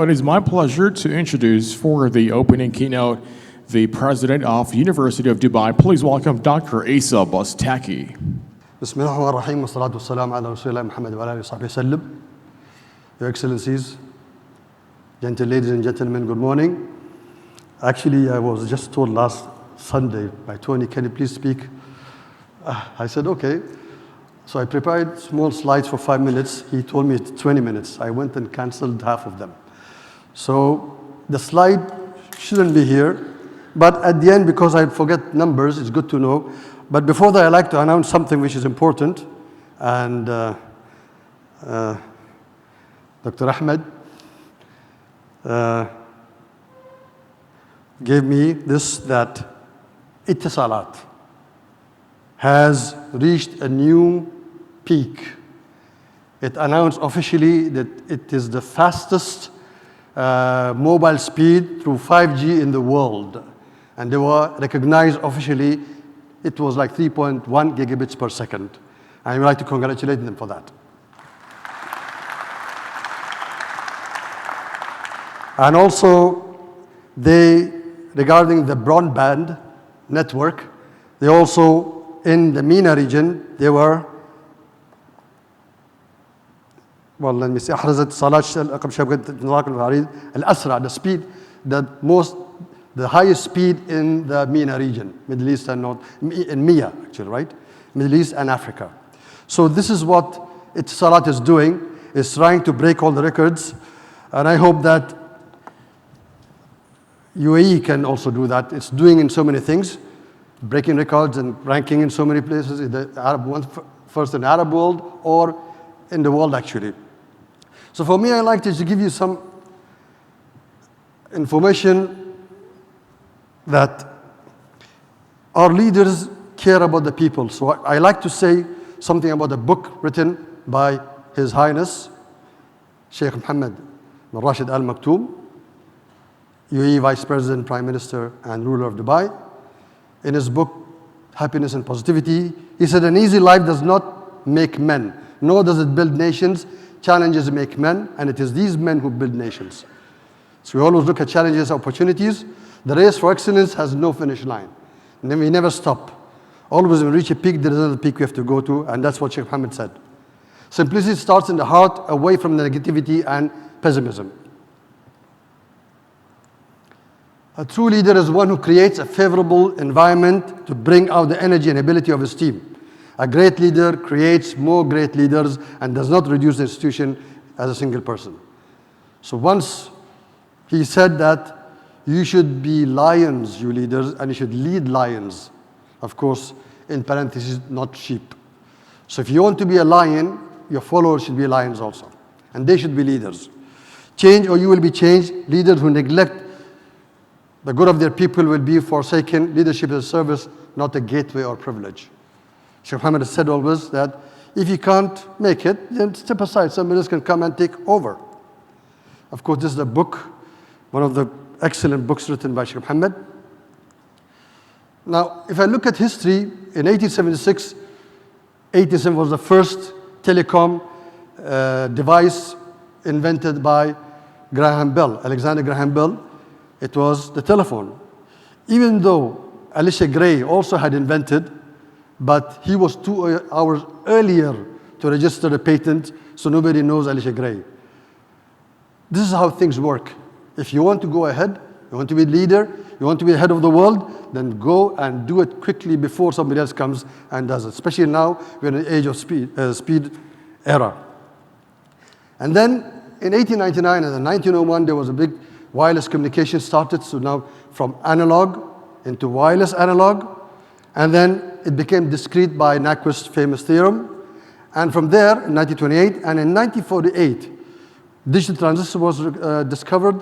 Now, it is my pleasure to introduce for the opening keynote the president of the University of Dubai. Please welcome Dr. Eesa Bastaki. بسم الله الرحمن الرحيم والصلاة والسلام على رسول الله محمد وعلى آله وصحبه وسلم. Your Excellencies, gentle ladies and gentlemen, good morning. Actually, I was just told last Sunday by Tony, can you please speak? I said, okay. So I prepared small slides for 5 minutes. He told me it's 20 minutes. I went and canceled half of them. So the slide shouldn't be here. But at the end, because I forget numbers, it's good to know. But before that, I'd like to announce something which is important. And Dr. Ahmed gave me this, that Ittisalat has reached a new peak. It announced officially that it is the fastest mobile speed through 5G in the world. And they were recognized officially, it was like 3.1 gigabits per second. I would like to congratulate them for that. And also, regarding the broadband network, they also, in the MENA region, they were, well, let me see, أحرزت اتصالات رقم شبكة النقل العريض الأسرع, the speed, the highest speed in the MENA region, Middle East and North, in MEA actually, right? Middle East and Africa. So this is what Ittisalat is doing, is trying to break all the records, and I hope that UAE can also do that. It's doing in so many things, breaking records and ranking in so many places, in the Arab one, first in the Arab world or in the world actually. So for me, I like to give you some information that our leaders care about the people. So I like to say something about a book written by His Highness Sheikh Mohammed bin Rashid Al Maktoum, UAE Vice President, Prime Minister, and ruler of Dubai. In his book, Happiness and Positivity, he said, an easy life does not make men, nor does it build nations. Challenges make men, and it is these men who build nations. So we always look at challenges, opportunities. The race for excellence has no finish line. We never stop. Always when we reach a peak, there is another peak we have to go to, and that's what Sheikh Mohammed said. Simplicity starts in the heart, away from negativity and pessimism. A true leader is one who creates a favorable environment to bring out the energy and ability of his team. A great leader creates more great leaders and does not reduce the institution as a single person. So once he said that you should be lions, you leaders, and you should lead lions. Of course, in parentheses, not sheep. So if you want to be a lion, your followers should be lions also. And they should be leaders. Change or you will be changed. Leaders who neglect the good of their people will be forsaken. Leadership is a service, not a gateway or privilege. Sheikh Mohammed has said always that if you can't make it, then step aside. Somebody else can come and take over. Of course, this is a book, one of the excellent books written by Sheikh Mohammed. Now, if I look at history, in 1876, 1877 was the first telecom device invented by Graham Bell, Alexander Graham Bell. It was the telephone. Even though Elisha Gray also had invented, but he was 2 hours earlier to register the patent, so nobody knows Elisha Gray. This is how things work. If you want to go ahead, you want to be a leader, you want to be the head of the world, then go and do it quickly before somebody else comes and does it. Especially now, we're in the age of speed era. And then in 1899 and 1901, there was a big wireless communication started. So now from analog into wireless analog. And then it became discrete by Nyquist's famous theorem. And from there, in 1928, and in 1948, digital transistor was discovered,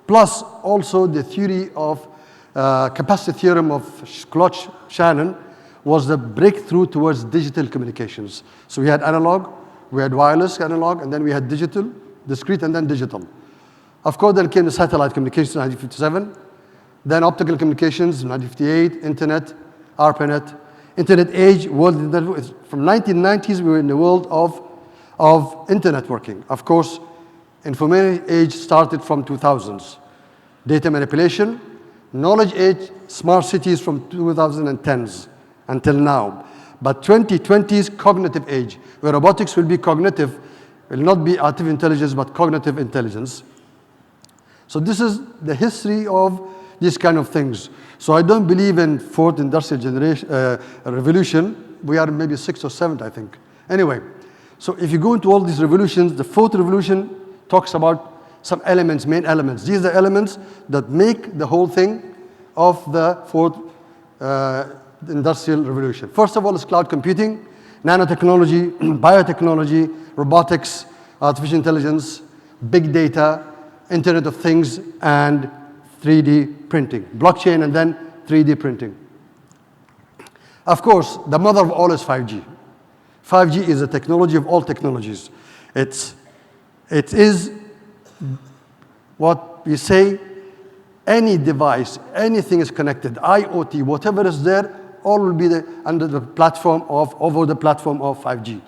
plus also the theory of capacity theorem of Claude-Shannon was the breakthrough towards digital communications. So we had analog, we had wireless analog, and then we had digital, discrete, and then digital. Of course, then came the satellite communications in 1957, then optical communications in 1958, internet, ARPANET, internet age, world internet. From 1990s, we were in the world of internet working. Of course, Information age started from 2000s. Data manipulation, knowledge age, smart cities from 2010s until now. But 2020 is cognitive age, where robotics will be cognitive, will not be artificial intelligence, but cognitive intelligence. So this is the history of these kind of things. So I don't believe in fourth industrial revolution. We are maybe sixth or seventh, I think. Anyway, so if you go into all these revolutions, the fourth revolution talks about some elements, main elements. These are elements that make the whole thing of the fourth industrial revolution. First of all is cloud computing, nanotechnology, biotechnology, robotics, artificial intelligence, big data, Internet of Things, and 3D printing. Blockchain and then 3D printing. Of course, the mother of all is 5G. 5G is the technology of all technologies. It is what we say, any device, anything is connected, IoT, whatever is there, all will be under the platform of, over the platform of 5G.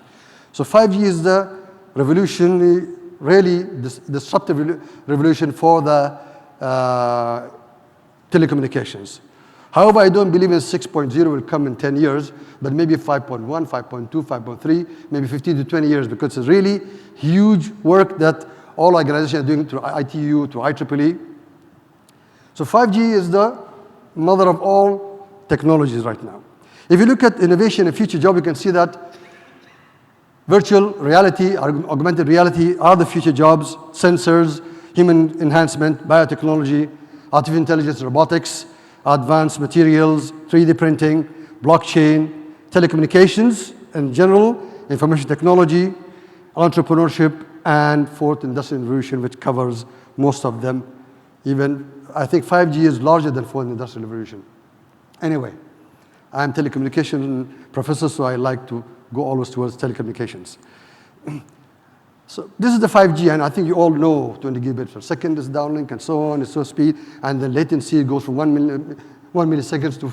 So 5G is the revolutionary, really disruptive revolution for the telecommunications. However, I don't believe in 6.0 will come in 10 years, but maybe 5.1, 5.2, 5.3, maybe 15 to 20 years, because it's really huge work that all organizations are doing through ITU, through IEEE. So 5G is the mother of all technologies right now. If you look at innovation and future job, you can see that virtual reality, augmented reality are the future jobs, sensors, human enhancement, biotechnology, artificial intelligence, robotics, advanced materials, 3D printing, blockchain, telecommunications in general, information technology, entrepreneurship, and fourth industrial revolution, which covers most of them. Even, I think 5G is larger than fourth industrial revolution. Anyway, I'm telecommunication professor, so I like to go always towards telecommunications. So this is the 5G, and I think you all know 20 gigabits per second is downlink and so on, it's so speed, and the latency goes from 1 milliseconds to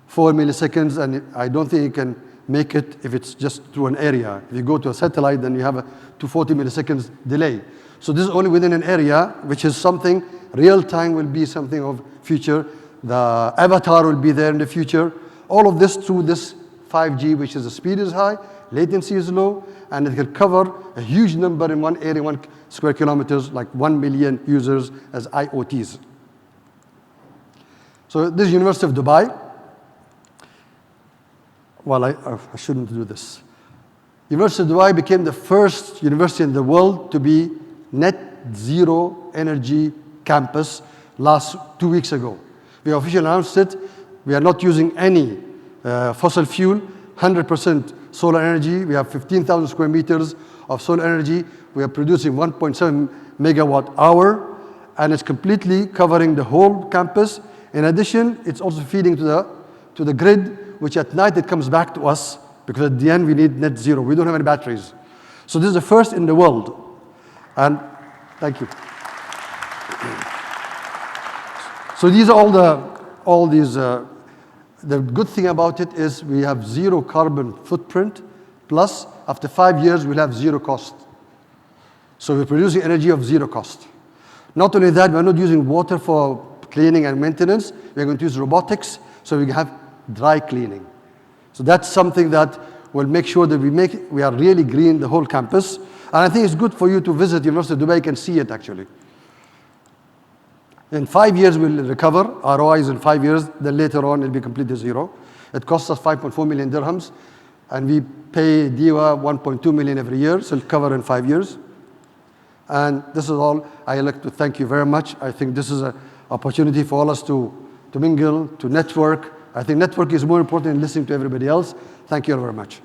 4 milliseconds, and I don't think you can make it if it's just through an area. If you go to a satellite, then you have a 240 milliseconds delay. So this is only within an area, which is something, real time will be something of future. The avatar will be there in the future. All of this through this 5G, which is the speed is high, latency is low, and it can cover a huge number in one area, 1 square kilometers, like 1 million users as IoTs. So this is University of Dubai. Well, I shouldn't do this. University of Dubai became the first university in the world to be net zero energy campus last 2 weeks ago. We officially announced it. We are not using any fossil fuel, 100% solar energy. We have 15,000 square meters of solar energy. We are producing 1.7 megawatt hour, and it's completely covering the whole campus. In addition, it's also feeding to the grid, which at night it comes back to us, because at the end we need net zero. We don't have any batteries. So this is the first in the world. And thank you. So these are all these. The good thing about it is we have zero carbon footprint, plus after 5 years we'll have zero cost. So we're producing energy of zero cost. Not only that, we're not using water for cleaning and maintenance. We're going to use robotics, so we have dry cleaning. So that's something that will make sure that we are really green the whole campus. And I think it's good for you to visit University of Dubai. You can see it actually. In 5 years, we'll recover. ROI is in 5 years. Then later on, it'll be completely zero. It costs us 5.4 million dirhams. And we pay DIWA 1.2 million every year. So it'll cover in 5 years. And this is all. I'd like to thank you very much. I think this is an opportunity for all us to mingle, to network. I think network is more important than listening to everybody else. Thank you all very much.